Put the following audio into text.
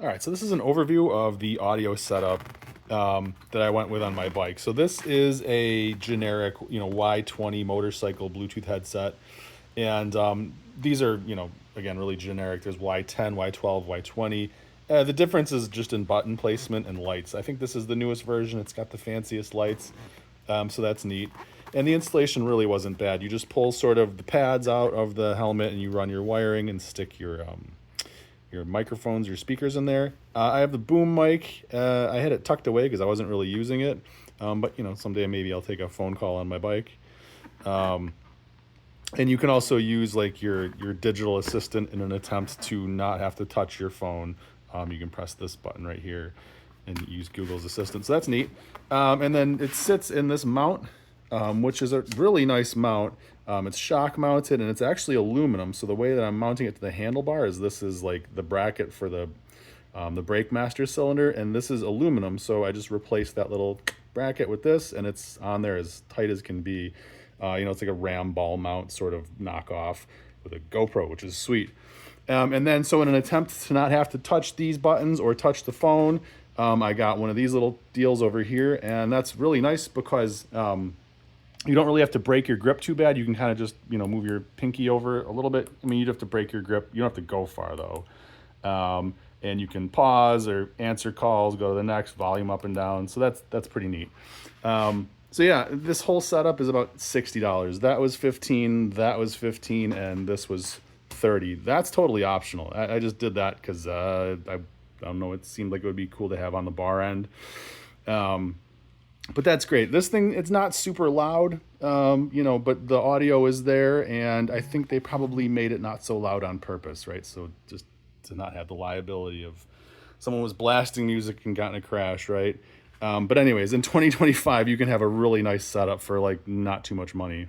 All right, so this is an overview of the audio setup that I went with on my bike. So this is a generic, Y20 motorcycle Bluetooth headset, and these are, again, really generic. There's Y10, Y12, Y20. The difference is just in button placement and lights. I think this is the newest version. It's got the fanciest lights, so that's neat. And the installation really wasn't bad. You just pull sort of the pads out of the helmet and you run your wiring and stick your microphones, your speakers in there. I have the boom mic. I had it tucked away because I wasn't really using it. But someday maybe I'll take a phone call on my bike. And you can also use like your digital assistant in an attempt to not have to touch your phone. You can press this button right here and use Google's Assistant. So that's neat. And then it sits in this mount, which is a really nice mount. It's shock mounted and it's actually aluminum. So the way that I'm mounting it to the handlebar is this is like the bracket for the brake master cylinder, and this is aluminum. So I just replaced that little bracket with this, and it's on there as tight as can be. It's like a ram ball mount sort of knockoff with a GoPro, which is sweet. And then, so in an attempt to not have to touch these buttons or touch the phone, I got one of these little deals over here, and that's really nice because you don't really have to break your grip too bad. You can kind of just, move your pinky over a little bit. I mean, you'd have to break your grip. You don't have to go far though. And you can pause or answer calls, go to the next, volume up and down. So that's pretty neat. So yeah, this whole setup is about $60. That was $15, that was $15, and this was $30. That's totally optional. I just did that because I don't know, it seemed like it would be cool to have on the bar end. But that's great. This thing, it's not super loud, but the audio is there, and I think they probably made it not so loud on purpose, right? So just to not have the liability of someone was blasting music and got in a crash, right? But anyways, in 2025, you can have a really nice setup for like not too much money.